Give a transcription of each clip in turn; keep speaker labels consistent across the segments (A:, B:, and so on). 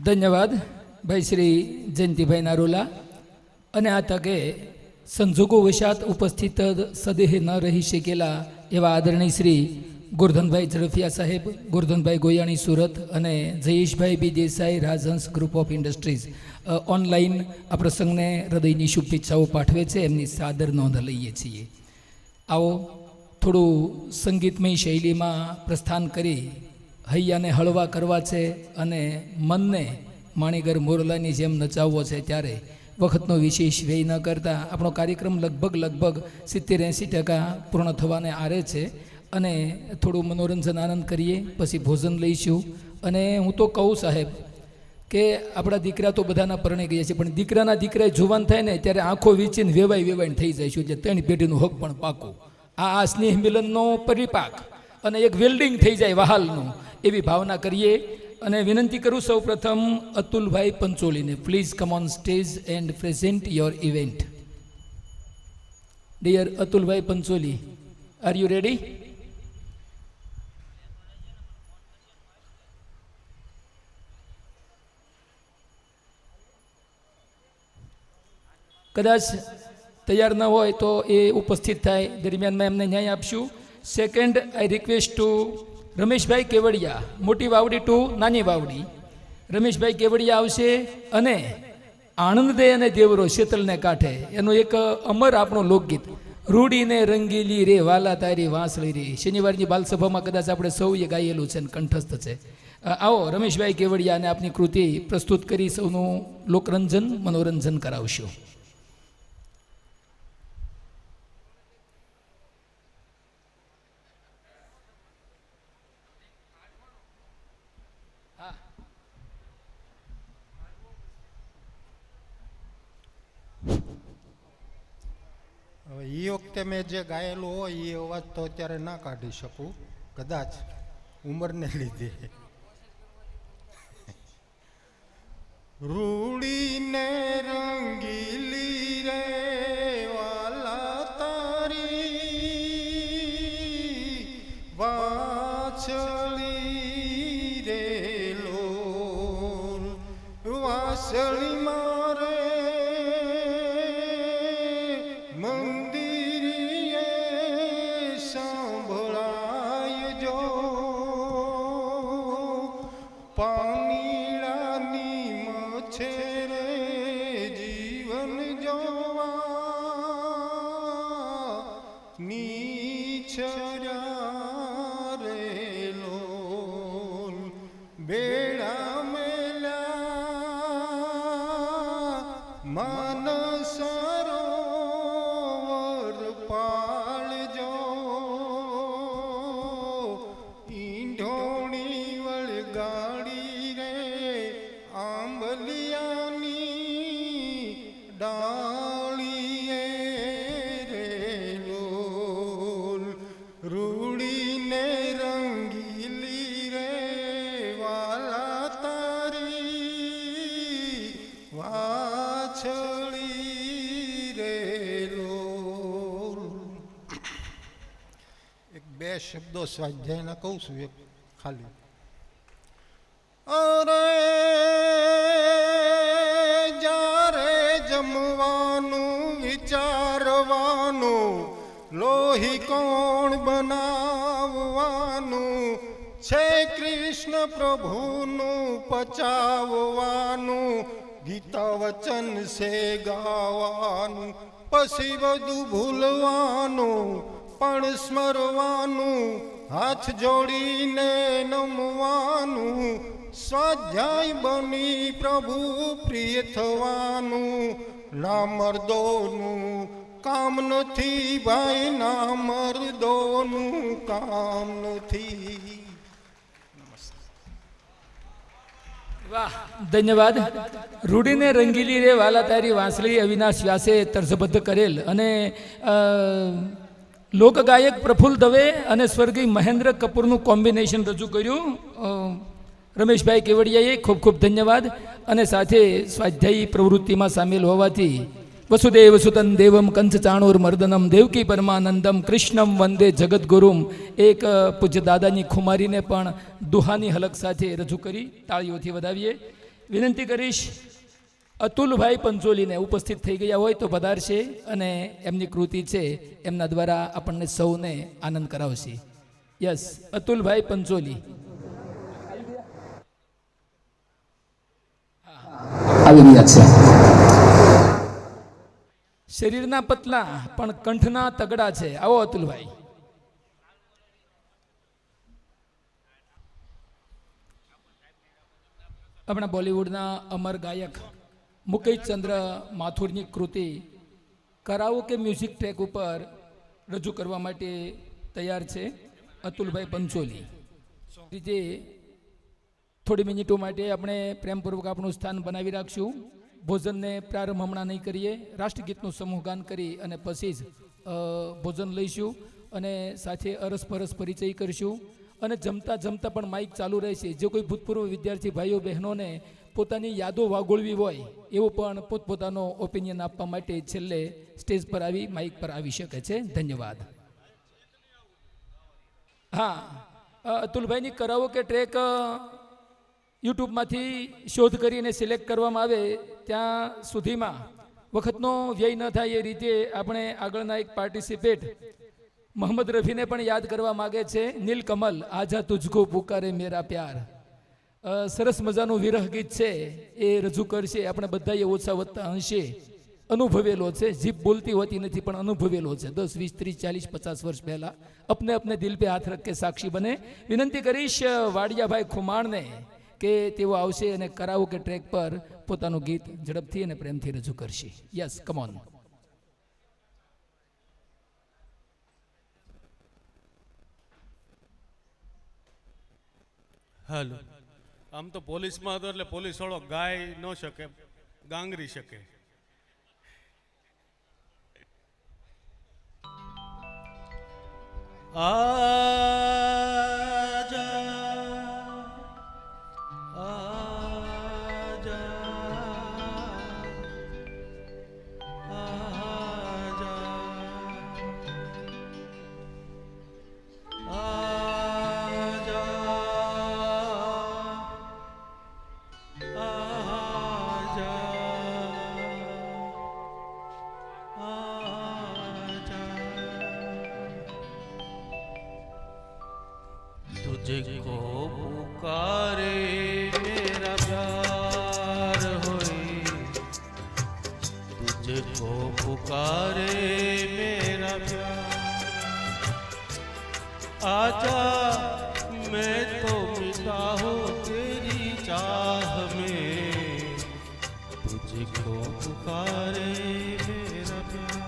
A: ધન્યવાદ ભાઈ શ્રી જયંતિભાઈ નારોલા. અને આ તકે સંજોગો વશાત ઉપસ્થિત સદેહ ન રહી શકેલા એવા આદરણીય શ્રી ગોરધનભાઈ ઝડફિયા સાહેબ, ગોરધનભાઈ ગોયાણી સુરત અને જયેશભાઈ બી દેસાઈ રાજહંસ ગ્રુપ ઓફ ઇન્ડસ્ટ્રીઝ ઓનલાઈન આ પ્રસંગને હૃદયની શુભેચ્છાઓ પાઠવે છે. એમની સાદર નોંધ લઈએ છીએ. આવો થોડું સંગીતમય શૈલીમાં પ્રસ્થાન કરી હૈયાને હળવા કરવા છે અને મનને માણીગર મોરલાની જેમ નચાવવો છે. ત્યારે વખતનો વિશેષ વ્યય ન કરતા આપણો કાર્યક્રમ લગભગ 70-80% પૂર્ણ થવાને આરે છે અને થોડું મનોરંજન આનંદ કરીએ, પછી ભોજન લઈશું. અને હું તો કહું સાહેબ કે આપણા દીકરા તો બધાના પરણે ગયા છે, પણ દીકરાના દીકરાએ જુવાન થાય ને ત્યારે આંખો વીંચીને વેવાઈને થઈ જાય છે. એટલે 3 પેઢીનું હક પણ પાકું. આ સ્નેહ મિલનનો પરિપાક અને એક વેલ્ડિંગ થઈ જાય વહાલનું, એવી ભાવના કરીએ. અને વિનંતી કરું સૌ પ્રથમ અતુલભાઈ પંચોલીને, please come on stage and present your event. Dear અતુલભાઈ પંચોલી, આર યુ રેડી? કદાચ તૈયાર ન હોય તો એ ઉપસ્થિત થાય દરમિયાનમાં એમને ન્યાય આપશું. સેકન્ડ, આઈ રિક્વેસ્ટ ટુ રમેશભાઈ કેવડિયા, મોટી વાવડી ટુ નાની વાવડી. રમેશભાઈ કેવડિયા આવશે અને આણંદ દે અને દેવરો શેતલને કાંઠે એનું એક અમર આપણું લોકગીત, રૂડીને રંગીલી રે વાલા તારી વાંસળી રે, શનિવારની બાલસભામાં કદાચ આપણે સૌએ ગાયેલું છે અને કંઠસ્થ છે. આવો રમેશભાઈ કેવડિયા અને આપની કૃતિ પ્રસ્તુત કરી સૌનું લોકરંજન મનોરંજન કરાવશો.
B: હવે એ વખતે મેં જે ગાયેલું હોય એ અવાજ તો અત્યારે ના કાઢી શકું, કદાચ ઉંમરને લીધે. રૂડીને રંગીલી રે વાલા તારી વાછળી રે લોલ, વાછળી મારે શબ્દો સ્વાધ્યાયના કહું છું એક ખાલી. અરે જ્યારે જમવાનું વિચારવાનું, લોહી કોણ બનાવવાનું, છે કૃષ્ણ પ્રભુનું પચાવવાનું, ગીતા વચન છે ગાવાનું, પછી બધું ભૂલવાનું પણ સ્મરવાનું, હાથ જોડીને નમવાનું, સ્વાધ્યાય બની પ્રભુ પ્રિય થવાનું. ના મર્દોનું કામ નથી ભાઈ, ના મર્દોનું કામ નથી.
A: વાહ, ધન્યવાદ. રૂડીને રંગીલી રે વાલા તારી વાંસળી અવિનાશ વ્યાસે તર્જબદ્ધ કરેલ અને લોકગાયક પ્રફુલ્લ દવે અને સ્વર્ગીય મહેન્દ્ર કપૂરનું કોમ્બિનેશન રજૂ કર્યું રમેશભાઈ કેવડિયાએ. ખૂબ ખૂબ ધન્યવાદ. અને સાથે સ્વાધ્યાયી પ્રવૃત્તિમાં સામેલ હોવાથી વસુદેવ સુતન દેવમ કંચ ચાણોર મર્દનમ દેવકી પરમાનંદમ કૃષ્ણમ વંદે જગદગુરુમ એક પૂજ્ય દાદાની ખુમારીને પણ દુહાની હલક સાથે રજૂ કરી તાળીઓથી વધાવીએ. વિનંતી કરીશ અતુલભાઈ પંચોલીને ઉપસ્થિત થઈ ગયા હોય તો પધારશે અને એમની કૃતિ છે એમના દ્વારા આપણને સૌને આનંદ કરાવશે. યસ, અતુલભાઈ પંચોલી
C: આવી રહ્યા છે.
A: શરીરના પતલા પણ કંઠના તગડા છે. આવો અતુલભાઈ. આપણા બોલિવૂડના અમર ગાયક મુકેશચંદ્ર માથુરની કૃતિ કરાઓકે મ્યુઝિક ટ્રેક ઉપર રજૂ કરવા માટે તૈયાર છે અતુલભાઈ પંચોલી. રીતે થોડી મિનિટો માટે આપણે પ્રેમપૂર્વક આપણું સ્થાન બનાવી રાખશું. ભોજનને પ્રારંભ હમણાં નહીં કરીએ. રાષ્ટ્રગીતનું સમૂહગાન કરી અને પછી જ ભોજન લઈશું અને સાથે અરસપરસ પરિચય કરીશું. અને જમતા જમતા પણ માઇક ચાલુ રહેશે. જે કોઈ ભૂતપૂર્વ વિદ્યાર્થી ભાઈઓ બહેનોને પોતાની યાદો વાગોળવી હોય એવો પણ પોતપોતાનો ઓપિનિયન આપવા માટે છેલ્લે સ્ટેજ પર આવી માઇક પર આવી શકે છે. ધન્યવાદ. હા, અતુલભાઈની કરાઓકે ટ્રેક યુટ્યુબમાંથી શોધ કરીને સિલેક્ટ કરવામાં આવે ત્યાં સુધીમાં વખતનો વ્યય ન થાય એ રીતે આપણે આગળના એક પાર્ટિસિપેટ મોહમ્મદ રફીને પણ યાદ કરવા માગે છે. નીલકમલ આજા તુજકો પુકારે મેરા પ્યાર. સરસ મજાનું વિરહ ગીત છે એ રજૂ કરશે. આપણે બધાએ ઓછા વત્તા અંશે અનુભવેલો છે. જીભ બોલતી હોતી નથી પણ અનુભવેલો છે. 10, 20, 30, 40, 50 વર્ષ પહેલા અપને અપને દિલ પે હાથ રખ કે સાક્ષી બને. વિનંતી કરીશ વાડિયાભાઈ ખુમાણને કે તેઓ આવશે અને કરાઓકે ટ્રેક પર પોતાનું ગીત ઝડપથી અને પ્રેમથી રજૂ કરશે. Yes, come on.
D: હાલો. આમ તો પોલીસમાં હતો એટલે પોલીસ વાળો ગાય ન શકે, ગાંગરી શકે. तुझको पुकारे मेरा प्यार होए, तुझको पुकारे मेरा प्यार. आजा मैं तो मिटा हूँ तेरी चाह में, तुझको पुकारे मेरा प्यार.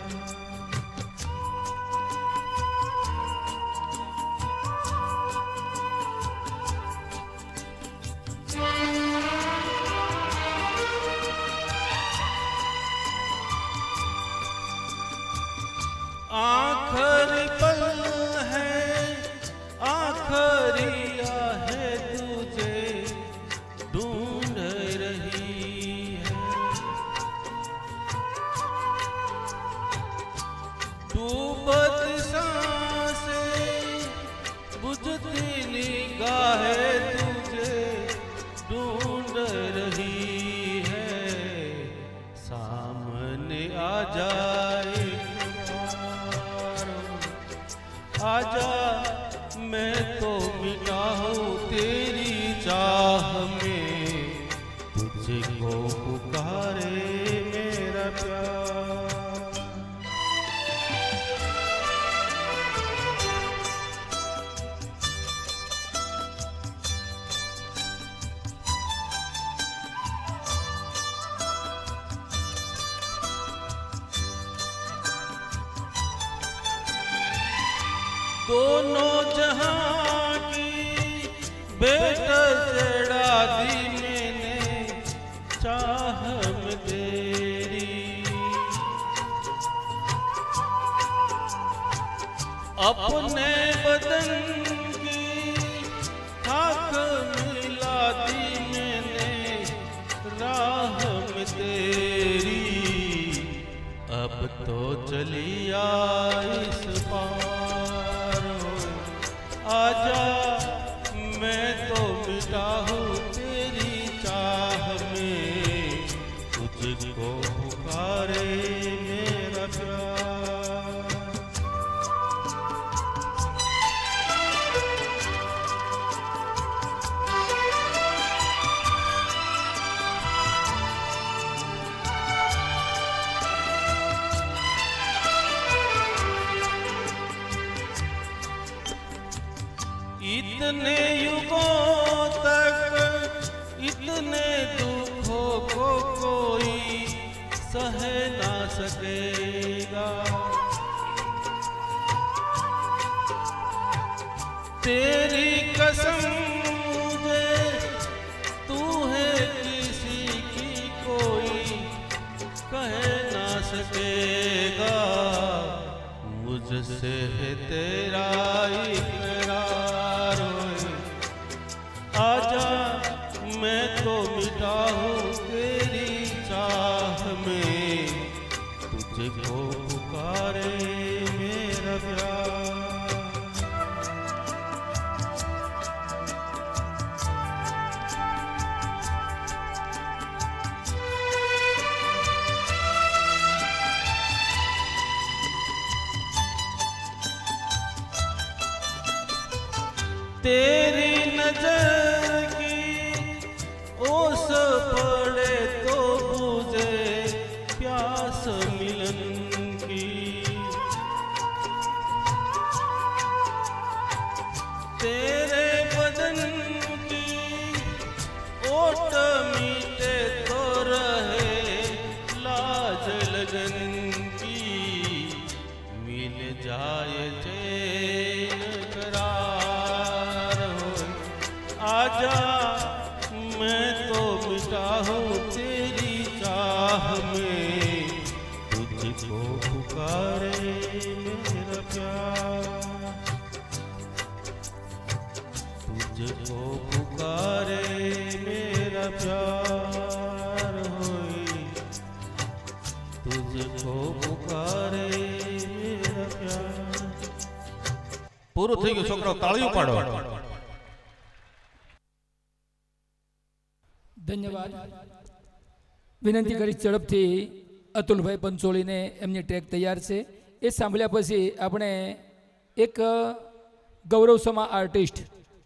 D: आखिरी पल है, आखिरी है, तुझे ढूंढ रही है. डूबती सांसें, बुझती निगाहें तुझे ढूंढ रही है. सामने आ जाए, आजा मैं तो मिटा हूँ तेरी चाह में, तुझको पुकारे मेरा प्यार. दोनों जहां की भेंट चढ़ा दी मैंने चाह में तेरी. अपने बदन की खाक मिला दी मैंने राह में तेरी. अब तो चली आ इस पार, आजा मैं तो मिटा हूँ तेरी चाह में, मैं तो मिटा हूँ तेरी चाह में, तुझको पुकारे मेरा प्यार। तेरी नजर की ओस पड़े तो बुझे प्यास मिलन की, तेरे बदन की ओट मीटे तो रहे लाज लगन की, मिल जाए चैन करार हो। आजा मैं तो मिटा हूँ तेरी चाह में, तुझको पुकारे मेरा प्यार, तुझको पुकारे मेरा प्यार होई, तुझको पुकारे मेरा प्यार। પૂરું થઈ ગયું છોકરાઓ, તાળીઓ પાડો.
A: ધન્યવાદ. વિનંતી કરી ઝડપથી અતુલભાઈ પંચોળીને એમની ટ્રેક તૈયાર છે. એ સાંભળ્યા પછી આપણે એક ગૌરવસમા આર્ટિસ્ટ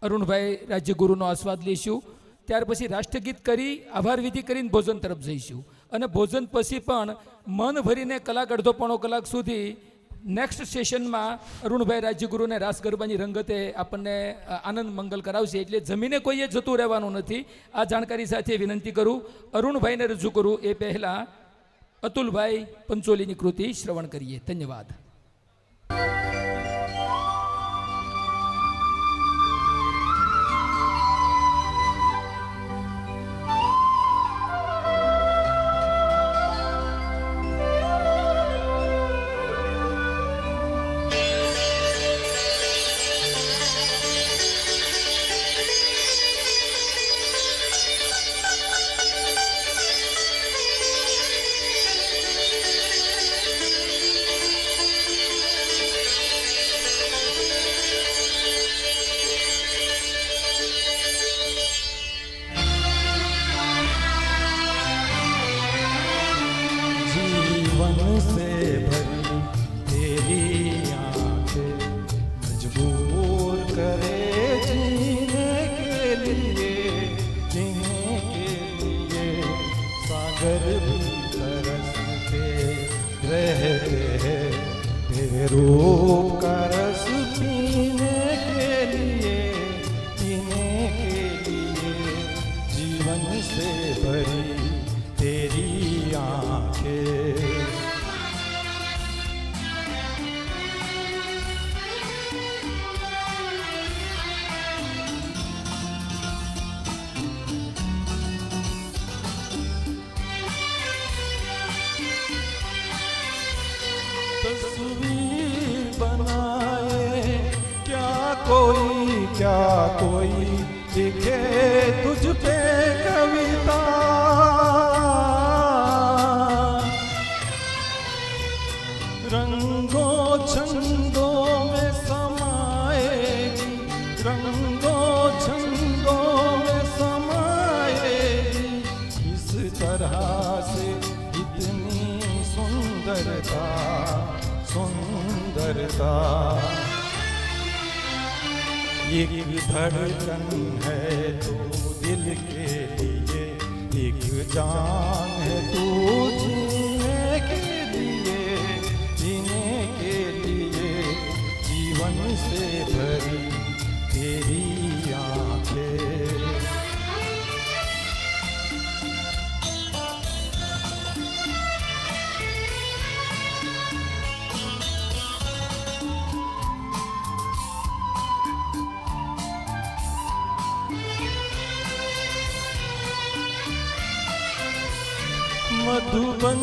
A: અરુણભાઈ રાજ્યગુરુનો આસ્વાદ લઈશું. ત્યાર પછી રાષ્ટ્રગીત કરી આભાર વિધિ કરીને ભોજન તરફ જઈશું. અને ભોજન પછી પણ મન ભરીને કલાક અડધો પોણો કલાક સુધી નેક્સ્ટ સેશનમાં અરુણભાઈ રાજ્યગુરુને રાસ ગરબાની રંગતે આપણને આનંદ મંગલ કરાવશે. એટલે જમીને કોઈએ જતું રહેવાનું નથી. આ જાણકારી સાથે વિનંતી કરું, અરુણભાઈને રજૂ કરું એ પહેલાં અતુલભાઈ પંચોલીની કૃતિ શ્રવણ કરીએ. ધન્યવાદ.
E: कोई लिखे तुझ पे कविता, रंगों छंदों में समाएगी, रंगों छंदों में समाएगी। इस तरह से इतनी सुंदरता सुंदरता, एक धड़कन है तो दिल के लिए, एक जान है तू जीने के लिए, जीने के लिए जीवन से भरी तेरी आंखें। मधुबन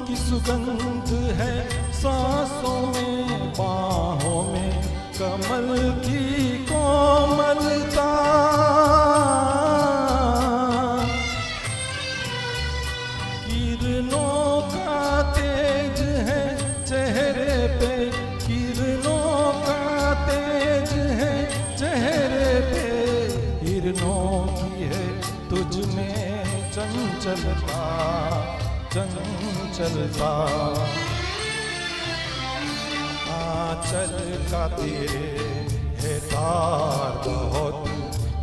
E: की सुगंध है सांसों में, बाहों में कमल की कोमलता, की है तुझ में चंचलता चंचलता आंचल का तेरे है तार बहुत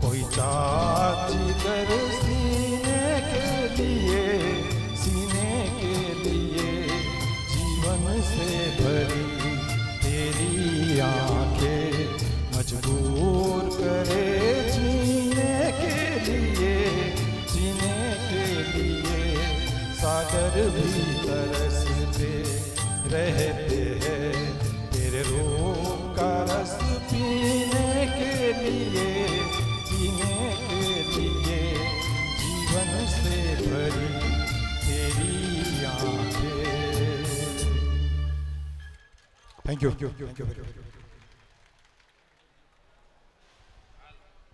E: कोई चाची कर सीने के लिए जीवन से भरी तेरी आंखें मजबूर करे जीने के लिए सागर भी तरसते रहते हैं तेरे रूप का रस पीने के लिए जीवन से भरी तेरी आंखें। थैंक यू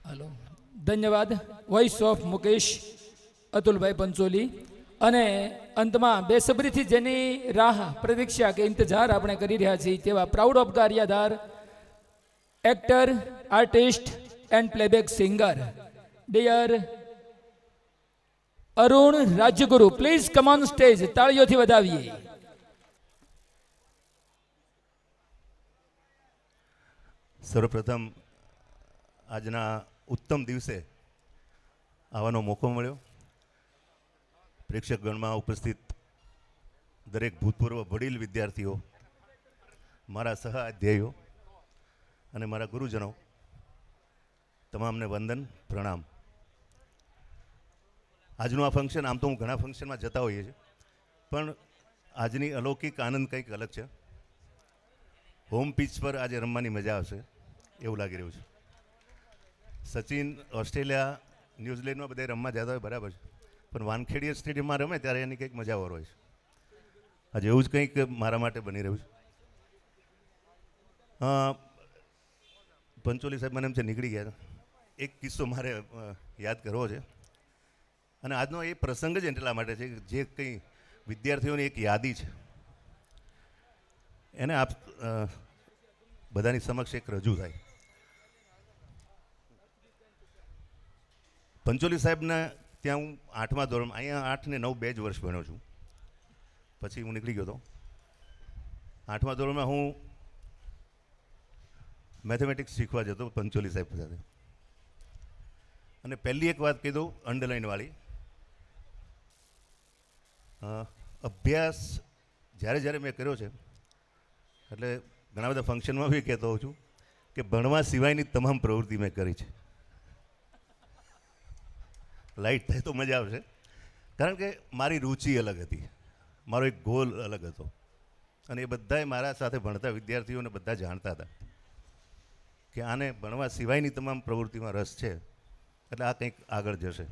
A: હાલો, ધન્યવાદ. વોઇસ ઓફ મુકેશ અતુલભાઈ પંચોલી. અને અંતમાં બેસબરીથી જેની રાહ પ્રતીક્ષા કે ઇંતજાર આપણે કરી રહ્યા છીએ તેવા proud of Gariyadhar actor, artist and playback singer dear Arun Rajyaguru, please come on stage. તાળીઓથી વધાવીએ.
F: સર્વપ્રથમ આજના ઉત્તમ દિવસે આવવાનો મોકો મળ્યો. પ્રેક્ષકગણમાં ઉપસ્થિત દરેક ભૂતપૂર્વ વડીલ વિદ્યાર્થીઓ, મારા સહ અધ્યાયીઓ અને મારા ગુરુજનો, તમામને વંદન, પ્રણામ. આજનું આ ફંક્શન, આમ તો હું ઘણા ફંક્શનમાં જતા હોઈએ છીએ, પણ આજની અલૌકિક આનંદ કંઈક અલગ છે. હોમ પિચ પર આજે રમવાની મજા આવશે એવું લાગી રહ્યું છે. સચિન ઓસ્ટ્રેલિયા, ન્યૂઝીલેન્ડમાં બધે રમવા જતા હોય બરાબર છે, પણ વાનખેડીયા સ્ટેડિયમમાં રમે ત્યારે એની કંઈક મજા ઓર હોય છે. આજે એવું જ કંઈક મારા માટે બની રહ્યું છે. પંચોલી સાહેબ મને એમ છે નીકળી ગયા. એક કિસ્સો મારે યાદ કરવો છે, અને આજનો એ પ્રસંગ જ એટલા માટે છે કે જે કંઈ વિદ્યાર્થીઓની એક યાદી છે એને આપ બધાની સમક્ષ એક રજૂ થાય. પંચોલી સાહેબના ત્યાં હું 8મા ધોરણ, અહીંયા 8 ને 9 2 જ વર્ષ ભણ્યો છું. પછી હું નીકળી ગયો હતો. 8મા ધોરણમાં હું મેથેમેટિક્સ શીખવા જતો પંચોલી સાહેબ સાથે. અને પહેલી એક વાત કહી દઉં અંડરલાઇનવાળી, અભ્યાસ જ્યારે મેં કર્યો છે, એટલે ઘણા બધા ફંક્શનમાં બી કહેતો હોઉં છું કે ભણવા સિવાયની તમામ પ્રવૃત્તિ મેં કરી છે. લાઇટ થાય તો મજા આવશે, કારણ કે મારી રુચિ અલગ હતી, મારો એક ગોલ અલગ હતો, અને એ બધાએ મારા સાથે ભણતા વિદ્યાર્થીઓને બધા જાણતા હતા કે આને ભણવા સિવાયની તમામ પ્રવૃત્તિમાં રસ છે, એટલે આ કંઈક આગળ જશે.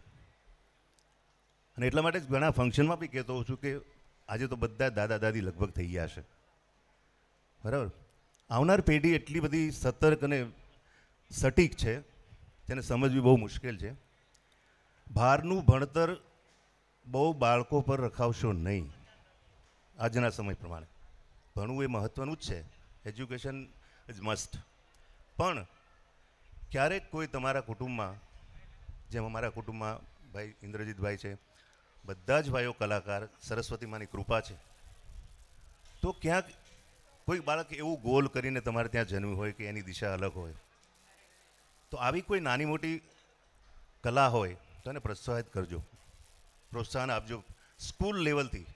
F: અને એટલા માટે જ ઘણા ફંક્શનમાં બી કહેતો હોઉં છું કે આજે તો બધા દાદા દાદી લગભગ થઈ ગયા છે, બરાબર. આવનાર પેઢી એટલી બધી સતર્ક અને સટીક છે, તેને સમજવી બહુ મુશ્કેલ છે. બહારનું ભણતર બહુ બાળકો પર રખાવશો નહીં. આજના સમય પ્રમાણે ભણવું એ મહત્ત્વનું જ છે, એજ્યુકેશન ઇઝ મસ્ટ. પણ ક્યારેક કોઈ તમારા કુટુંબમાં, જેમ અમારા કુટુંબમાં ભાઈ ઇન્દ્રજીતભાઈ છે, બધા જ ભાઈઓ કલાકાર, સરસ્વતી માની કૃપા છે, તો ક્યાંક કોઈ બાળક એવું ગોલ કરીને તમારે ત્યાં જન્મ્યું હોય કે એની દિશા અલગ હોય, તો આવી કોઈ નાની મોટી કલા હોય તો એને પ્રોત્સાહિત કરજો, પ્રોત્સાહન આપજો સ્કૂલ લેવલથી,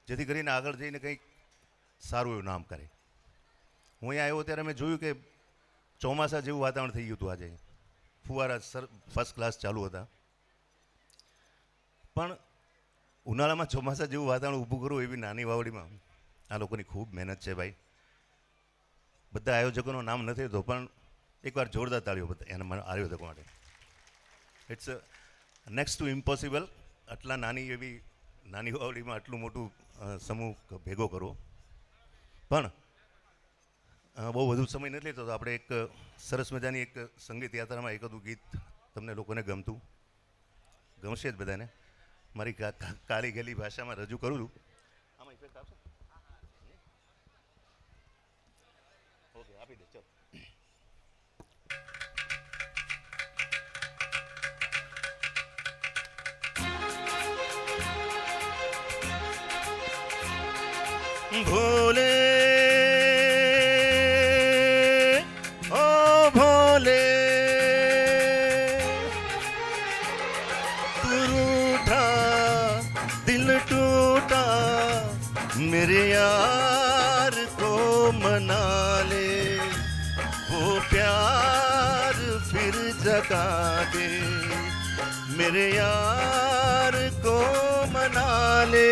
F: જેથી કરીને આગળ જઈને કંઈક સારું એવું નામ કરે. હું અહીંયા આવ્યો ત્યારે મેં જોયું કે ચોમાસા જેવું વાતાવરણ થઈ ગયું હતું. આજે ફુવારા ફર્સ્ટ ક્લાસ ચાલુ હતા, પણ ઉનાળામાં ચોમાસા જેવું વાતાવરણ ઊભું કરવું એવી નાની વાવડીમાં આ લોકોની ખૂબ મહેનત છે ભાઈ. બધા આયોજકોનું નામ નથી તો પણ એકવાર જોરદાર તાળીઓ બધા એના આયોજકો માટે. It's next to impossible. આટલા નાની વાવડીમાં આટલું મોટું સમૂહ ભેગો કરવો. પણ બહુ વધુ સમય નથી લેતો, તો આપણે એક સરસ મજાની એક સંગીત યાત્રામાં એકાદું ગીત તમને લોકોને ગમશે જ બધાને. મારી કાલી ગેલી ભાષામાં રજૂ કરું છું. આમાં ઇફેક્ટ આવશે? ઓકે, આપી દે, ચાલો. भोले ओ भोले तू रूठा दिल टूटा मेरे यार को मना ले वो प्यार फिर जगा दे मेरे यार को मना ले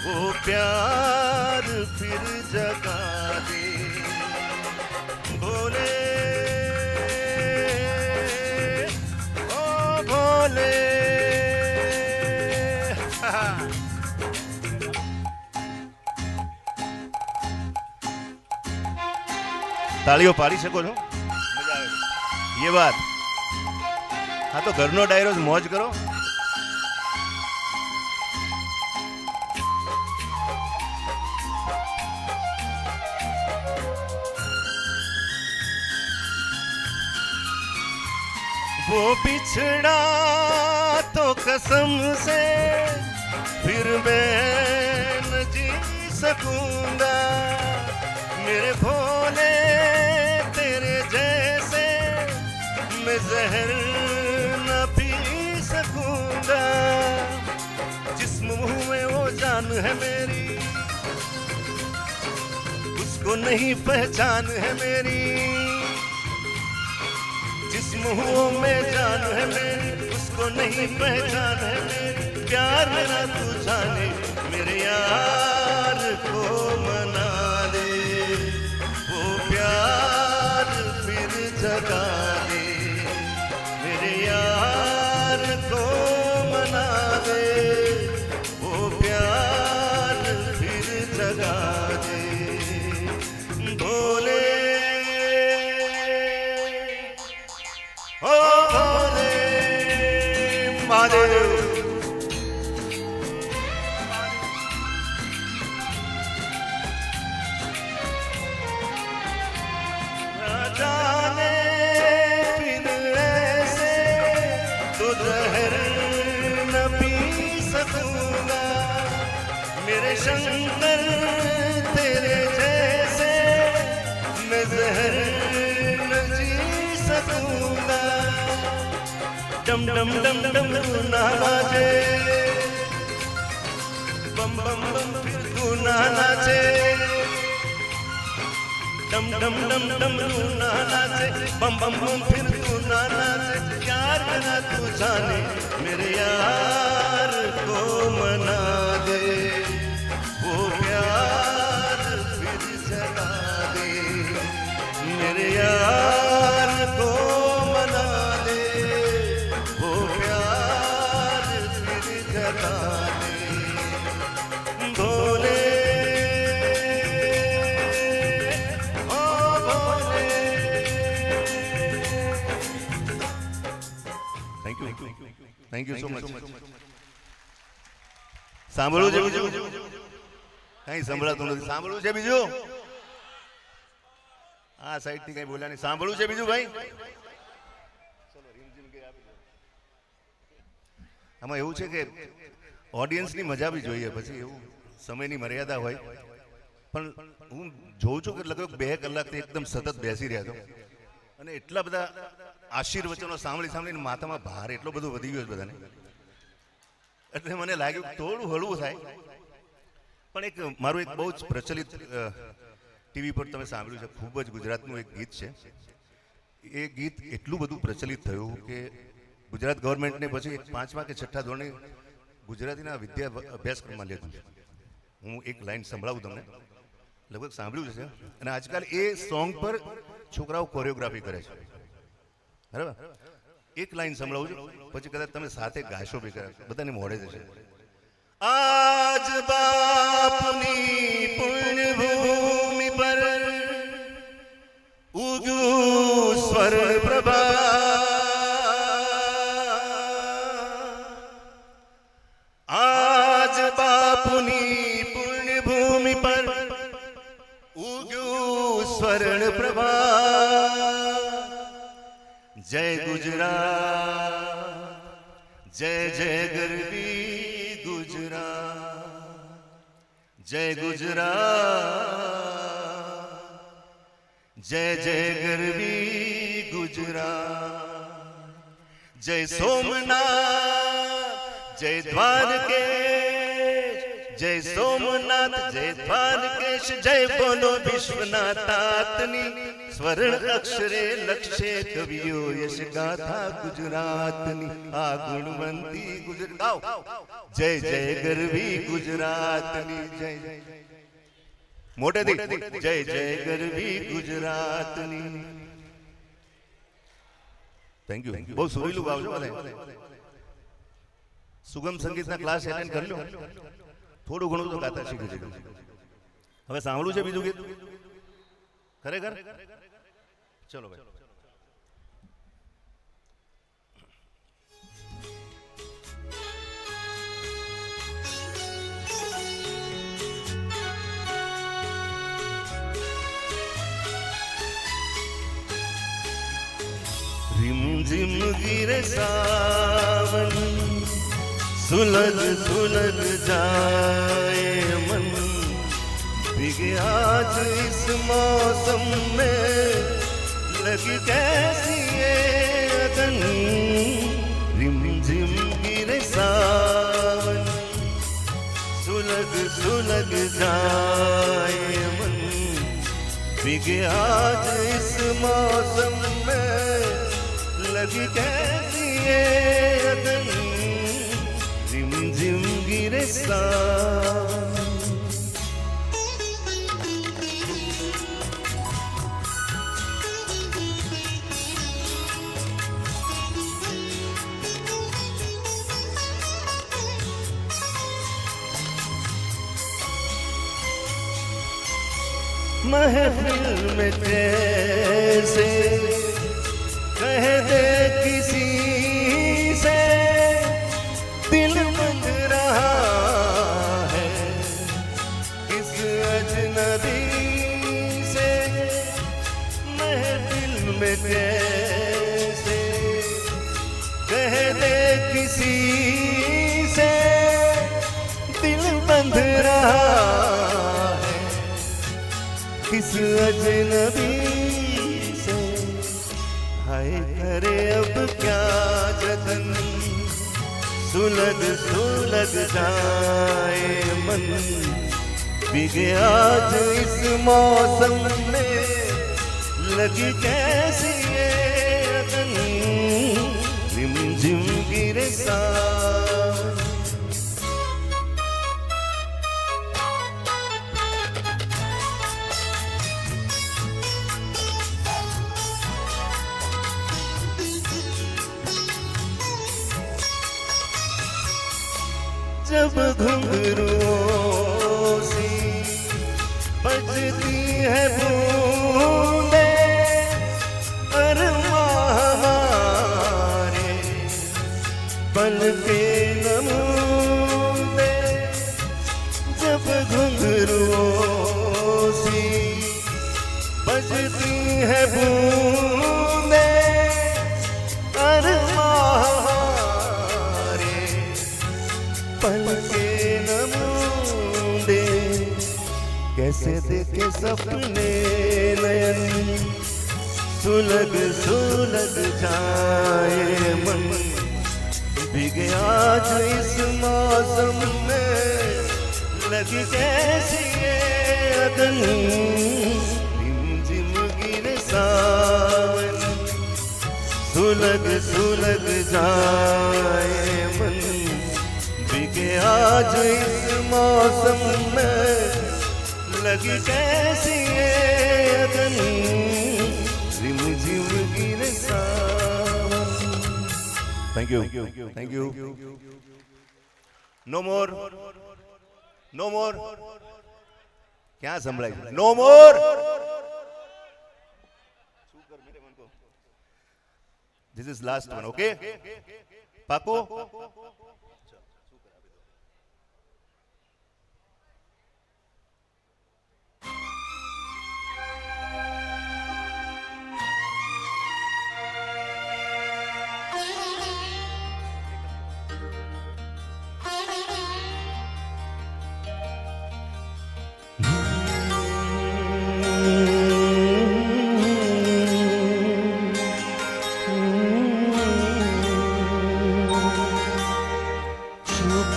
F: वो प्यार फिर जगा दे भोले ओ भोले તાળીઓ પાડી શકો છો મજા આવે એ વાત હા તો ઘરનો ડાયરો જ મોજ કરો वो बिछड़ा तो कसम से फिर मैं न जी सकूंगा मेरे भोले तेरे जैसे मैं जहर न पी सकूंगा जिस मुंह में वो जान है मेरी उसको नहीं पहचान है मेरी जिस मुंह में जान है मेरी उसको नहीं पहचान है मेरी प्यार मेरा तू जाने मेरे यार को मना दे वो प्यार फिर जगा दे मेरे यार को मना दे वो प्यार फिर जगा दे भोले ओ भोले महादेव जाने फिर ऐसे तो जहर न पी सकूंगा मेरे शंकर तेरे जैसे मैं जहर न जी सकूंगा डम डम डम डम तू ना नाचे बम बम बम फिर तू ना नाचे डम डम डम डम तू ना नाचे बम बम बम फिर तू ना नाचे यार मेरा तू जाने मेरे यार को मना दे वो प्यार फिर जगा दे मेरे यार को मना दे वो प्यार फिर जगा दे भोले થેન્ક યુ સો મચ સાંભળવું છે બીજું કઈ સંભળાતું નથી સાંભળવું છે બીજું આ સાઈડ થી કઈ બોલ્યા નહીં સાંભળવું છે બીજું ભાઈ આમાં એવું છે કે ઓડિયન્સની મજા બી જોઈએ પછી એવું સમયની મર્યાદા હોય પણ હું જોઉં છું કે લગભગ 2 કલાકથી એકદમ સતત બેસી રહ્યા છો અને એટલા બધા આશીર્વચનો સાંભળીને માથામાં ભાર એટલો બધો વધી ગયો છે બધાને એટલે મને લાગ્યું થોડું હળવું થાય પણ એક મારું એક બહુ જ પ્રચલિત ટીવી પર તમે સાંભળ્યું છે ખૂબ જ ગુજરાતનું એક ગીત છે એ ગીત એટલું બધું પ્રચલિત થયું કે ગુજરાત ગવર્મેન્ટને પછી એક 5મા કે 6ઠા ધોરણે ગુજરાતીના વિદ્યા અભ્યાસક્રમમાં લીધું હું એક લાઈન સંભળાવું તમને લગભગ સાંભળ્યું છે અને આજકાલ એ સોંગ પર છોકરાઓ કોરિયોગ્રાફી કરે છે બરાબર એક લાઈન સંભળાવું છું પછી કદાચ તમે સાથે ગાશો બી કરે બધાને મોડે જશે આજ બાપની પુણ્ય ભૂમિ પર ઉગ્યું સ્વર્ણ પ્રભા આજ બાપુની પુણ્ય ભૂમિ પર ઉગ્યું સ્વર્ણ પ્રભા जय गुजरात जय जय गरबी गुजरात जय गुजरात, जय जय गरवी गुजरात, जय सोमनाथ, जय द्वारकेश, जय सोमनाथ, जय द्वारकेश, जय बोलो विश्वनाथातनी स्वर्ण अक्षरे लक्ष्य कवियो यश गाथा गुजरातनी आ गुणवंती गुजरात जय जय गरवी गुजरातनी जय मोटे दी जय जय गरवी गुजरातनी थैंक यू बहुत सुरीलू गावજો બધા સુગમ સંગીતના ક્લાસ એટેન્ડ કરી લો થોડું ઘણું તો ગાતા શીખી જજો હવે સાંભળું છે બીજું ગીત ખરેખર ચલો ભાઈ रिम झिम गिरे सावन सुलग सुलग जाए मन भीगे आज इस मौसम में लगी कैसी ये अगन रिम झिम गिरे सावन सुलग सुलग जाए मन भीगे आज इस मौसम में लगी कैसी ये अगन रिम झिम गिरे सावन महफिल में जैसे कह दे किसी से दिल बंध रहा है किस अजनबी से महफिल में जैसे कह दे किसी से दिल बंध रहा है किस अजनबी से हाय करे अब क्या जतन सुलग सुलग जाए मन भीगे आज इस मौसम में लगी कैसी ये अगन रिम झिम गिरे सावन जब घुंघरुओं सी बजती है बूंदे अरमां हमारे पल के नमूने जब घुंघरुओं सी बजती है बूंदे अरमां पल के नमूने कैसे देखे सपने नयन सुलग सुलग जाए मन भीगे आज इस मौसम में लगी कैसी ये अगन रिम झिम गिरे सावन सुलग सुलग जाए मन भीगे आज इस मौसम में लगी कैसी ये अगन रिम झिम गिरे सावन thank you thank you no more क्या संभળાય no more this is last one okay पाको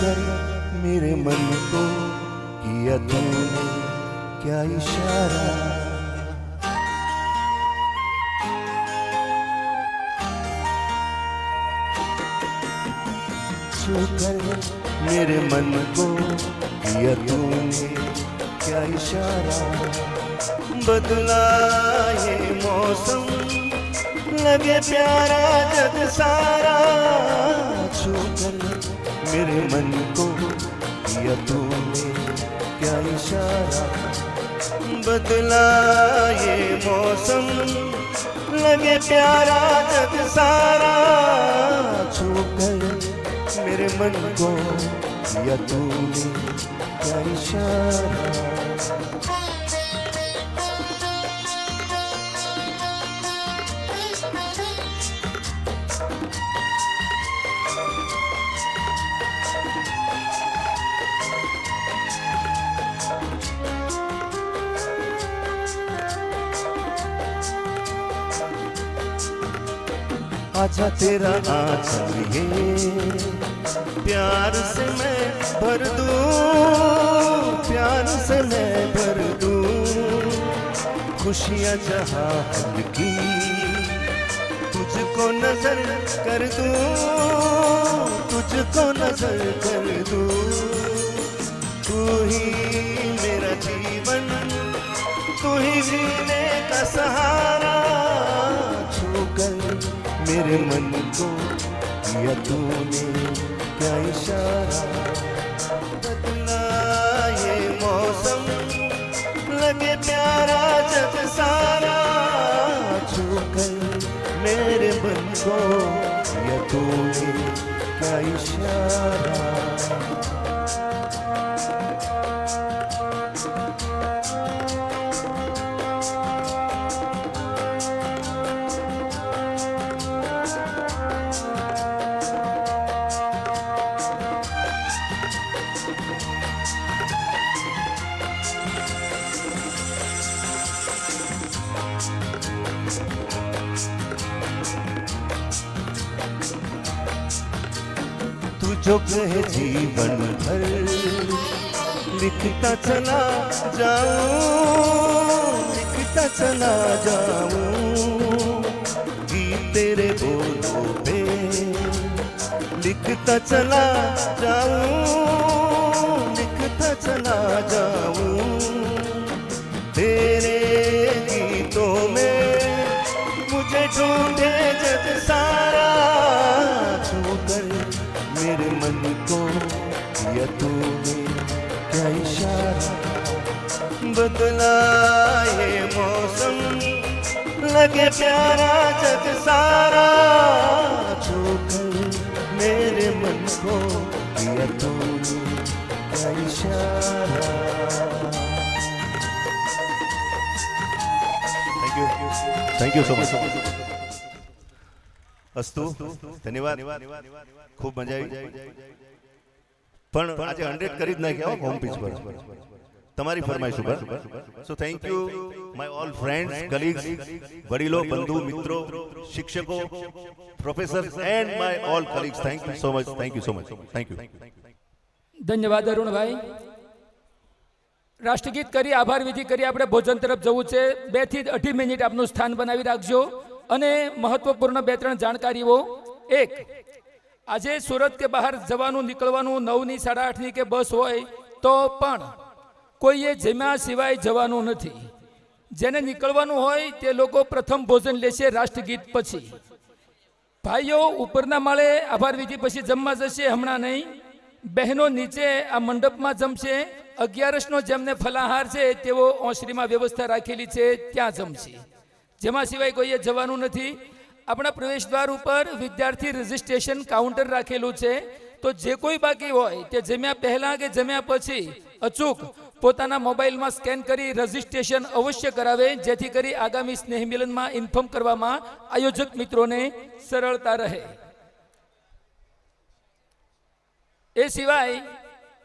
F: कर मेरे मन को किया तूने क्या इशारा, छू कर मेरे मन को किया तूने क्या इशारा, बदला ये मौसम लगे प्यारा जग सारा, छू कर मेरे मन को किया तूने क्या इशारा, बदला ये मौसम लगे प्यारा जग सारा, छू कर मेरे मन को किया तूने क्या इशारा। आजा तेरा आंचल ये प्यार से मैं भर दूं, प्यार से मैं भर दूं, खुशियाँ जहाँ हल्की तुझको नजर कर दूं, तुझको नजर कर दूं, तू ही मेरा जीवन, तू ही जीने का सहारा, छू कर मेरे मन को किया तूने क्या इशारा, बदला ये मौसम लगे प्यारा जग सारा, छू कर मेरे मन को किया तूने क्या इशारा। तू जो कहे जीवन भर लिखता चला जाऊं, लिखता चला जाऊं, गीत तेरे बोलों पे लिखता चला जाऊं, लिखता चला जाऊं, तेरे गीतों में मुझे ढूंढे जग सारा, छू कर मेरे मन को किया तूने क्या इशारा, बदला ये मौसम लगे प्यारा जग सारा, छू कर मेरे मन को किया तूने क्या इशारा। Thank you so much. અસ્તુ ધન્યવાદ, ખૂબ મજા આવી, પણ આજે 100 કરી જ નાખ્યા હોમ પીચ પર તમારી ફરમાઈશ ઉપર. So thank you my all friends, colleagues, વડીલો, બંધુ, મિત્રો, શિક્ષકો, professors and my all colleagues. Thank you so much, thank you so much, thank you.
A: ધન્યવાદ અરુણભાઈ. રાષ્ટ્રગીત કરી, આભાર વિધિ કરી, આપણે ભોજન તરફ જવું છે. 2 થી 2.5 મિનિટ આપનું સ્થાન બનાવી રાખજો. અને મહત્વપૂર્ણ 2-3 જાણકારીઓ. એક, આજે સુરત કે બહાર જવાનું નીકળવાનું 9 ની 8:30 ની કે બસ હોય તો પણ કોઈએ જમ્યા સિવાય જવાનું નથી. જેને નીકળવાનું હોય તે લોકો પ્રથમ ભોજન લેશે રાષ્ટ્રગીત પછી. ભાઈઓ ઉપરના માળે આભાર વિધિ પછી જમવા જશે, હમણાં નહીં. બહેનો નીચે આ મંડપમાં જમશે. 11નો જેમને ફલાહાર છે તેઓ ઓસરીમાં વ્યવસ્થા રાખેલી છે, ત્યાં જમશે. જેમાં સિવાય કોઈએ જવાનું નથી. આપણા પ્રવેશ દ્વાર ઉપર વિદ્યાર્થી રજિસ્ટ્રેશન કાઉન્ટર રાખેલું છે. તો જે કોઈ બાકી હોય તે જમ્યા પહેલાં કે જમ્યા પછી અચૂક પોતાના મોબાઈલમાં સ્કેન કરી રજિસ્ટ્રેશન અવશ્ય કરાવે, જેથી કરી આગામી સ્નેહ મિલનમાં ઇન્ફોર્મ કરવામાં આયોજક મિત્રોને સરળતા રહે. એ સિવાય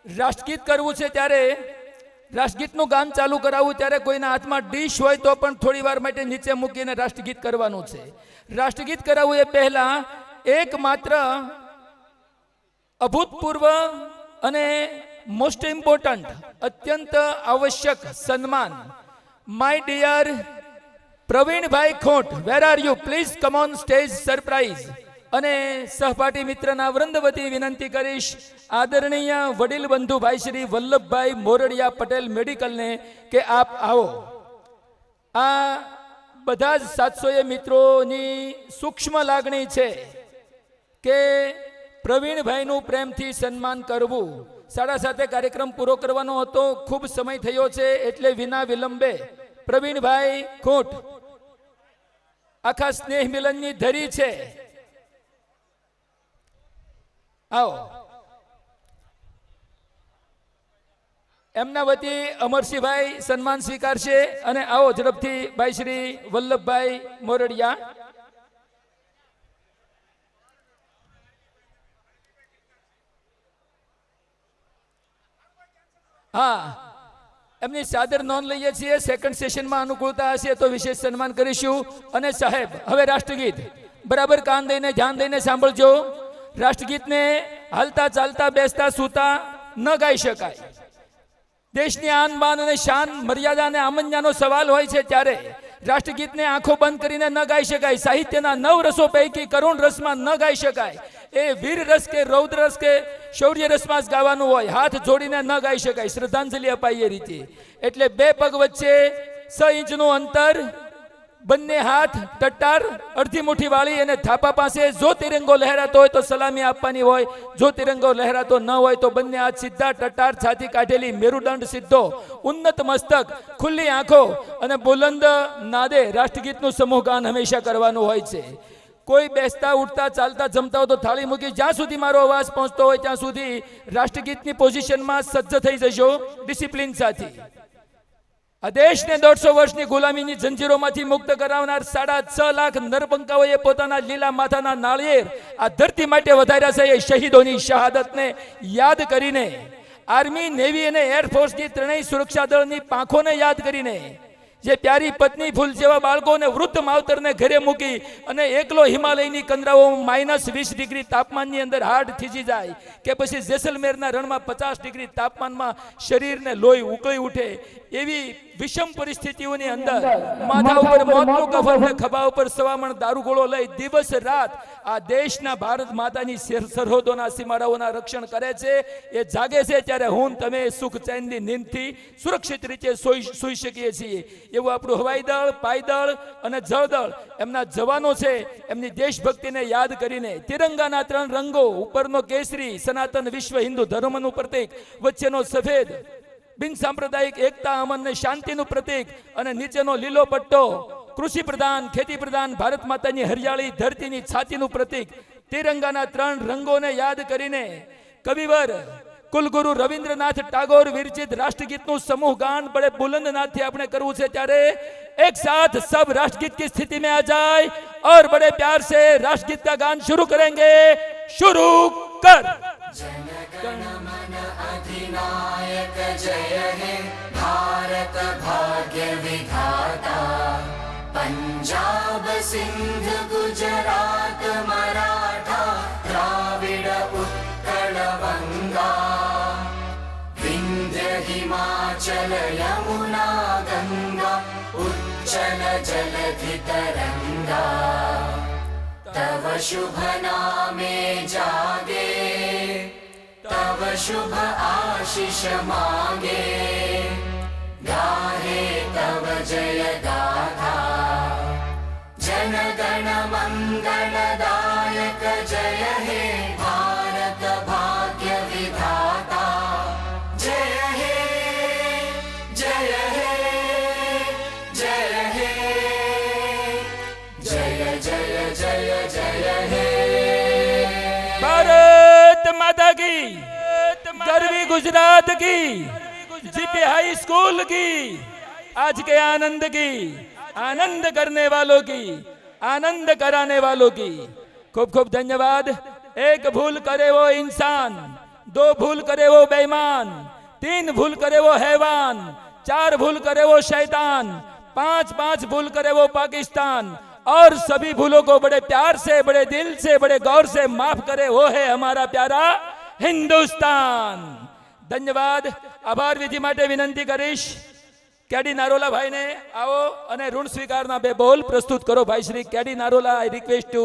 A: રાષ્ટ્રગીત કરવું છે ત્યારે રાષ્ટ્રગીતનું ગાન ચાલુ કરાવવું ત્યારે કોઈના હાથમાં ડીશ હોય તો પણ થોડી વાર માટે નીચે મૂકીને રાષ્ટ્રગીત કરવાનું છે. રાષ્ટ્રગીત કરાવવું એ પહેલા એકમાત્ર અભૂતપૂર્વ અને મોસ્ટ ઇમ્પોર્ટન્ટ અત્યંત આવશ્યક સન્માન my dear Pravinbhai Khot, where are you, please come on stage surprise. અને સહપાઠી મિત્રના વૃંદ વતી વિનંતી કરીશ આદરણીય વડીલ બંધુ ભાઈ શ્રી વલ્લભભાઈ મોરડિયા પટેલ મેડિકલને કે આપ આવો. આ બધા જ 700 મિત્રોની સૂક્ષ્મ લાગણી છે કે પ્રવીણભાઈનું પ્રેમથી સન્માન કરવું. 7:30 કાર્યક્રમ પૂરો કરવાનો હતો, ખૂબ સમય થયો છે, એટલે વિના વિલંબે પ્રવીણભાઈ ખોટ આખા સ્નેહ મિલનની ધરી છે. આવો. એમના વતી અમરસિંહભાઈ સન્માન સ્વીકારશે. અને આવો ઝડપથી ભાઈ શ્રી વલ્લભભાઈ મોરડિયા. હા, એમની સાદર નોંધ લઈએ છીએ. સેકન્ડ સેશનમાં અનુકૂળતા હશે તો વિશેષ સન્માન કરીશું. અને સાહેબ, હવે રાષ્ટ્રગીત બરાબર કાન દઈને ધ્યાન દઈને સાંભળજો. રાષ્ટ્રગીતને હાલતા ચાલતા બેસતા સૂતા ન ગાઈ શકાય. દેશની આન બાન અને શાન મર્યાદા અને આમન્યાનો સવાલ હોય છે ત્યારે રાષ્ટ્રગીતને આંખો બંધ કરીને ન ગાઈ શકાય. સાહિત્યના 9 રસો પૈકી કરુણ રસમાં ન ગાઈ શકાય. એ વીર રસ કે રૌદ્ર રસ કે શૌર્ય રસમાં જ ગાવાનું હોય. હાથ જોડીને ન ગાઈ શકાય. શ્રદ્ધાંજલિ અપાય એ રીતે. એટલે 2 પગ વચ્ચે 6 ઇંચનું અંતર, બંને હાથ ટટ્ટાર અડધી મુઠ્ઠી વાળી અને થાપા પાસે. જો તિરંગો લહેરાતો હોય તો સલામી આપવાની હોય, જો તિરંગો લહેરાતો ન હોય તો બંને હાથ સીધા ટટ્ટાર, છાતી કાઢેલી, મેરુદંડ સીધો, ઉન્નત મસ્તક, ખુલ્લી આંખો અને બુલંદ નાદે રાષ્ટ્રગીતનું સમૂહ ગાન હંમેશા કરવાનું હોય છે. કોઈ બેસતા ઉઠતા ચાલતા જમતા હોય તો થાળી મૂકી જ્યાં સુધી મારો અવાજ પહોંચતો હોય ત્યાં સુધી રાષ્ટ્રગીતની પોઝિશનમાં સજ્જ થઈ જશો ડિસિપ્લિન સાથે. આ દેશને 150 વર્ષની ગુલામીની જંજીરોમાંથી મુક્ત કરાવનાર 6.5 લાખ નરપંકાઓએ પોતાના લીલા માથાના નાળિયેર આ ધરતી માટે વધાર્યા છે. એ શહીદોની શહાદતને યાદ કરીને, આર્મી, નેવી અને એરફોર્સની ત્રણેય સુરક્ષા દળની પાંખોને યાદ કરીને, જે પ્યારી પત્ની ફૂલ જેવા બાળકોને વૃદ્ધ માવતરને ઘરે મૂકી અને એકલો હિમાલયની કંદરાઓ -20 ડિગ્રી તાપમાનની અંદર હાડ થીજી જાય કે પછી જેસલમેરના રણમાં 50 ડિગ્રી તાપમાનમાં શરીરને લોહી ઉકળી ઉઠે એવી વિષમ પરિસ્થિતિઓની અંદર માથા ઉપર મોતનું કફન ને ખભા ઉપર સવામણ દારૂગોળો લઈ દિવસ રાત આ દેશના ભારત માતાની સરહદોના સીમાડાઓના રક્ષણ કરે છે. એ જાગે છે ત્યારે હું તમે સુખ ચેનની નીંદથી સુરક્ષિત રીતે સૂઈ શકીએ છીએ. એવું આપણું હવાઈ દળ, પાયદળ અને જળદળ એમના જવાનો છે. એમની દેશભક્તિને યાદ કરીને તિરંગાના 3 રંગો, ઉપરનો કેસરી સનાતન વિશ્વ હિન્દુ ધર્મનું પ્રતીક, વચ્ચેનો સફેદ બિન સાંપ્રદાયિક એકતા, અમન અને શાંતિનું પ્રતીક, અને નીચેનો લીલો પટ્ટો કૃષિ પ્રધાન, ખેતી પ્રધાન ભારત માતાની હરિયાળી ધરતીની છાતીનું પ્રતીક. તિરંગાના 3 રંગોને યાદ કરીને કવિવર કુલગુરુ રવિન્દ્રનાથ ટાગોર વિરચિત રાષ્ટ્રગીતનું સમૂહ ગાન બड़े बुलंद नाथથી આપણે કરવું છે. ત્યારે एक साथ सब राष्ट्रगीत की स्थिति में आ जाए और बड़े प्यार से राष्ट्रगीत का गान शुरू करेंगे. शुरू कर.
G: जन गण मन अधिनायक जय हे भारत भाग्य विधाता. पंजाब सिंध गुजरात मराठा द्राविड उत्कल गंगा. विंध्य हिमाचल यमुना गंगा उच्चल जलधि तरंगा. तव शुभ नामे जागे तव शुभ आशीष मांगे. गाहे तव जय गाथा जन गण मंगल दायक जय हे भारत भाग्य विधाता. जय हे जय हे जय हे जय जय जय जय हे.
A: भारत माता की, गर्वी गुजरात की, जीपी हाई स्कूल की, आज के आनंद की, आनंद करने वालों की, आनंद कराने वालों की खूब खूब धन्यवाद. 1 भूल करे वो इंसान, 2 भूल करे वो बेईमान, 3 भूल करे वो हैवान, 4 भूल करे वो शैतान, 5 भूल करे वो पाकिस्तान. और सभी भूलों को बड़े प्यार से, बड़े दिल से, बड़े गौर से माफ करे वो है हमारा प्यारा હિન્દુસ્તાન. ધન્યવાદ. આભાર વિધિ માટે વિનંતી કરીશ કેડી નારોલા ભાઈને આવો અને ઋણ સ્વીકારના બે બોલ પ્રસ્તુત કરો. ભાઈ Shri KD Narola, I request to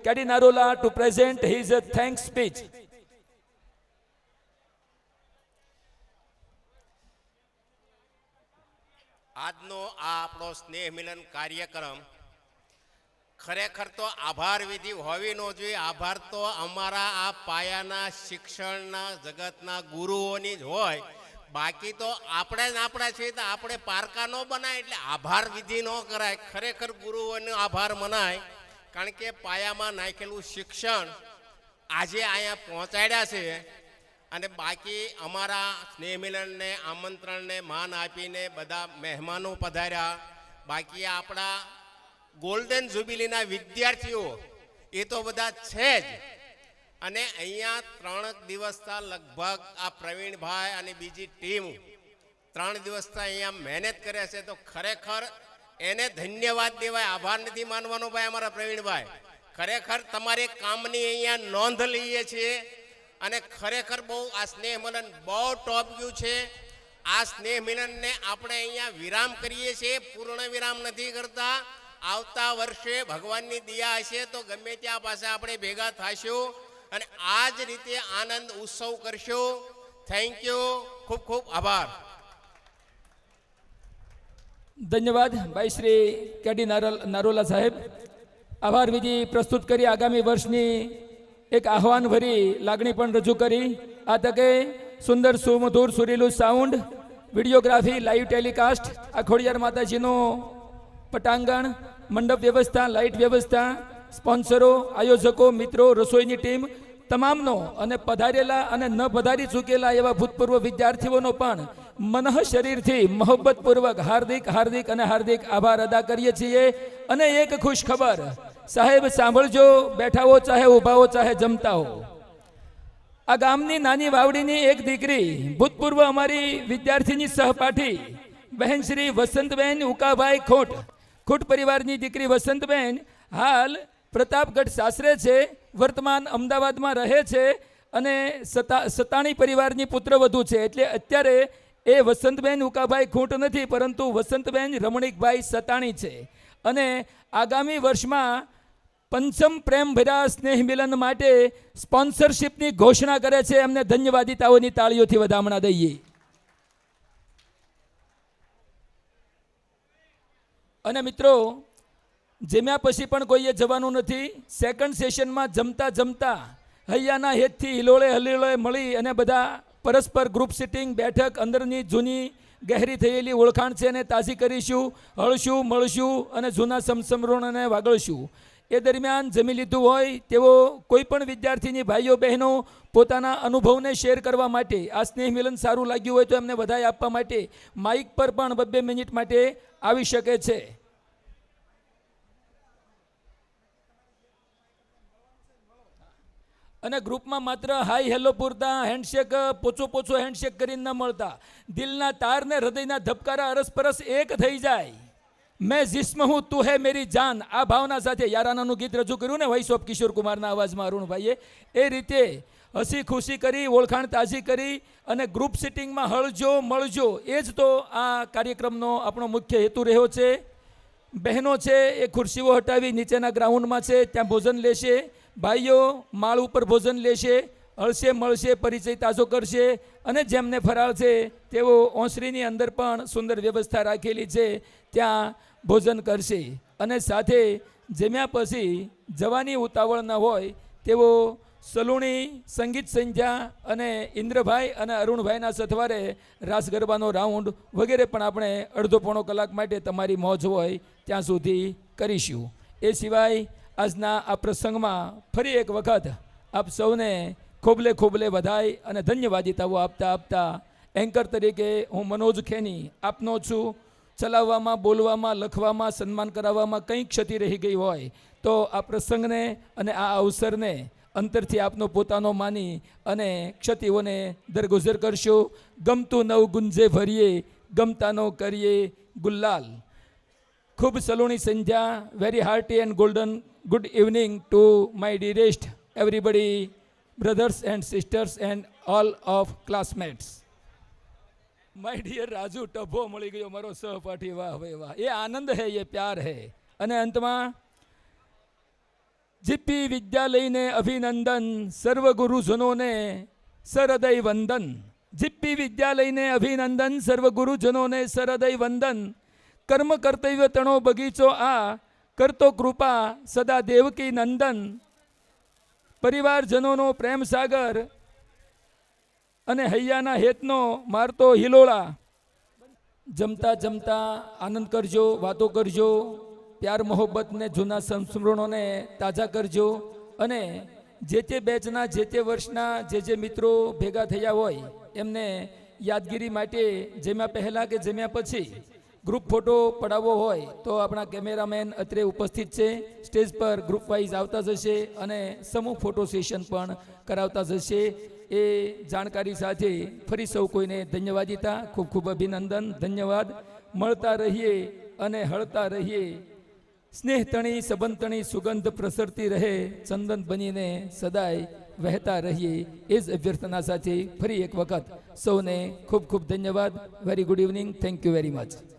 A: KD Narola to present his thanks speech.
H: આજનો આ આપણો સ્નેહ મિલન કાર્યક્રમ ખરેખર તો આભાર વિધિ હોવી ન જોઈએ. આભાર તો અમારા આ પાયાના શિક્ષણના જગતના ગુરુઓની જ હોય. બાકી તો આપણે જ આપણા છીએ તો આપણે પારકા ન બનાય એટલે આભાર વિધિ ન કરાય. ખરેખર ગુરુઓનો આભાર મનાય, કારણ કે પાયામાં નાખેલું શિક્ષણ આજે અહીંયા પહોંચાડ્યા છે. અને બાકી અમારા સ્નેહ મિલનને આમંત્રણને માન આપીને બધા મહેમાનો પધાર્યા. બાકી આપણા ગોલ્ડન જ્યુબિલીના વિદ્યાર્થીઓ એ તો બધા છે જ. અને અહીંયા 3 દિવસથી લગભગ આ પ્રવીણભાઈ અને બીજી ટીમ 3 દિવસથી અહીંયા મહેનત કરે છે. તો ખરેખર એને ધન્યવાદ દેવાય, આભાર નથી માનવાનો ભાઈ અમારા પ્રવીણભાઈ. ખરેખર તમારી કામની અહીંયા નોંધ લઈએ છીએ. અને ખરેખર બહુ આ સ્નેહ મિલન બહુ ટોપ ગયું છે. આ સ્નેહ મિલનને આપણે અહીંયા વિરામ કરીએ છીએ, પૂર્ણ વિરામ નથી કરતા. આવતા વર્ષે ભગવાનની દયા હશે તો ગમે ત્યાં પાસે આપણે ભેગા થશું અને આ જ રીતે આનંદ ઉત્સવ કરશું. થેન્ક યુ, ખૂબ ખૂબ આભાર.
A: ધન્યવાદ ભાઈ શ્રી કેડી નારોલા સાહેબ. આભાર વિધિ પ્રસ્તુત કરી આગામી વર્ષની એક આહ્વાન ભરી લાગણી પણ રજૂ કરી. આ તકે સુંદર સુમધુર સુરીલું સાઉન્ડ, વિડીયોગ્રાફી, લાઈવ ટેલિકાસ્ટ, આ ખોડિયાર માતાજીનું પટાંગણ, મંડપ વ્યવસ્થા, લાઇટ વ્યવસ્થા, સ્પોન્સરો, આયોજકો, મિત્રો, રસોઈની ટીમ તમામનો અને પધારેલા અને ન પધારી ચૂકેલા એવા ભૂતપૂર્વ વિદ્યાર્થીઓનો પણ મનઃ શરીરથી મોહબ્બતપૂર્વક હાર્દિક હાર્દિક અને હાર્દિક આભાર અદા કરીએ છીએ. અને એક ખુશ ખબર સાહેબ સાંભળજો, બેઠા હો ચાહે ઊભા હો ચાહે જમતા હો. આ ગામની નાની વાવડીની એક દીકરી, ભૂતપૂર્વ અમારી વિદ્યાર્થીની સહપાઠી બહેન શ્રી વસંતબેન ઉકાભાઈ ખૂટ પરિવારની દીકરી વસંતબેન હાલ પ્રતાપગઢ સાસરે છે, વર્તમાન અમદાવાદમાં રહે છે અને સતાણી પરિવારની પુત્રવધુ છે. એટલે અત્યારે એ વસંતબેન ઉકાભાઈ ખૂંટ નથી, પરંતુ વસંતબેન રમણીકભાઈ સતાણી છે. અને આગામી વર્ષમાં પંચમ પ્રેમ ભર્યા સ્નેહ મિલન માટે સ્પોન્સરશિપની ઘોષણા કરે છે. એમને ધન્યવાદિતાઓની તાળીઓથી વધામણા દઈએ. અને મિત્રો, જમ્યા પછી પણ કોઈએ જવાનું નથી. સેકન્ડ સેશનમાં જમતા જમતા હૈયાના હેતથી હિલોળે હલીલોળે મળી અને બધા પરસ્પર ગ્રુપ સિટિંગ, બેઠક, અંદરની જૂની ગહેરી થયેલી ઓળખાણ છે એને તાજી કરીશું, હળશું, મળશું અને જૂના સમસમરણોને વાગળશું. એ દરમિયાન જમી લીધું હોય તેવો કોઈ પણ વિદ્યાર્થીની ભાઈઓ બહેનો પોતાના અનુભવને શેર કરવા માટે, આ સ્નેહ મિલન સારું લાગ્યું હોય તો એમને વધાઈ આપવા માટે માઇક પર પણ 2 મિનિટ માટે આવી શકે છે. અને ગ્રુપમાં માત્ર હાઈ હેલો પૂરતા હેન્ડશેક પોચો હેન્ડશેક કરીને ન મળતા, દિલના તાર ને હૃદયના ધબકારા અરસપરસ એક થઈ જાય. મેં જિસ્મ હું તું હે મેરી જાન, આ ભાવના સાથે યારાનાનું ગીત રજૂ કર્યું ને વોઇસ ઓફ કિશોર કુમારના અવાજમાં અરુણભાઈએ. એ રીતે હસી ખુશી કરી, ઓળખાણ તાજી કરી અને ગ્રુપ સિટિંગમાં હળજો મળજો, એ જ તો આ કાર્યક્રમનો આપણો મુખ્ય હેતુ રહ્યો છે. બહેનો છે એ ખુરશીઓ હટાવી નીચેના ગ્રાઉન્ડમાં છે ત્યાં ભોજન લેશે, ભાઈઓ માળ ઉપર ભોજન લેશે, હળશે મળશે, પરિચય તાજો કરશે અને જેમને ફરાળ છે તેઓ ઓસરીની અંદર પણ સુંદર વ્યવસ્થા રાખેલી છે ત્યાં ભોજન કરશે. અને સાથે જમ્યા પછી જવાની ઉતાવળ ન હોય તેઓ સલુણી, સંગીત સંધ્યા અને ઇન્દ્રભાઈ અને અરુણભાઈના સથવારે રાસ ગરબાનો રાઉન્ડ વગેરે પણ આપણે અડધો પોણો કલાક માટે તમારી મોજ હોય ત્યાં સુધી કરીશું. એ સિવાય આજના આ પ્રસંગમાં ફરી એક વખત આપ સૌને ખોબલે ખોબલે વધાઈ અને ધન્યવાદિતાઓ આપતા એન્કર તરીકે હું મનોજ ખેની આપનો છું. ચલાવવામાં, બોલવામાં, લખવામાં, સન્માન કરાવવામાં કંઈ ક્ષતિ રહી ગઈ હોય તો આ પ્રસંગને અને આ અવસરને અંતરથી આપનો પોતાનો માની અને ક્ષતિઓને દરગુજર કરશો. ગમતું નવ ગુંજે ભરીએ, ગમતાનો કરીએ ગુલ્લાલ. ખૂબ સલુણી સંધ્યા. Very hearty and golden good evening to my dearest everybody brothers and sisters and all of classmates. My dear Raju Tabho મળી ગયો મારો સહપાઠી, વાહ ભાઈ વાહ, એ આનંદ હે, એ પ્યાર હે. અને અંતમાં જીપી વિદ્યાલયને અભિનંદન, સર્વ ગુરુજનોને સરહૃદય વંદન. જીપી વિદ્યાલયને અભિનંદન, સર્વ ગુરુજનોને સરહૃદય વંદન. કર્મ કર્તવ્ય તણો બગીચો આ, કરતો કૃપા સદા દેવકી નંદન. પરિવારજનોનો પ્રેમ સાગર અને હૈયાના હેતનો મારતો હિલોળા. જમતા જમતા આનંદ કરજો, વાતો કરજો, પ્યાર મોહબ્બતને જૂના સંસ્મરણોને તાજા કરજો. અને જે તે બેચના જે તે વર્ષના જે મિત્રો ભેગા થયા હોય એમને યાદગીરી માટે જેમાં પહેલાં કે જમ્યા પછી ગ્રુપ ફોટો પડાવવો હોય તો આપણા કેમેરામેન અત્રે ઉપસ્થિત છે, સ્ટેજ પર ગ્રુપ વાઇઝ આવતા જશે અને સમૂહ ફોટો સેશન પણ કરાવતા જશે. એ જાણકારી સાથે ફરી સૌ કોઈને ધન્યવાદિતા, ખૂબ ખૂબ અભિનંદન, ધન્યવાદ. મળતા રહીએ અને હળતા રહીએ, સ્નેહ તણી સંબંધ તણી સુગંધ પ્રસરતી રહે, ચંદન બનીને સદાય વહેતા રહીએ. એ જ અભ્યર્થના સાથે ફરી એક વખત સૌને ખૂબ ખૂબ ધન્યવાદ. Very good evening. Thank you very much.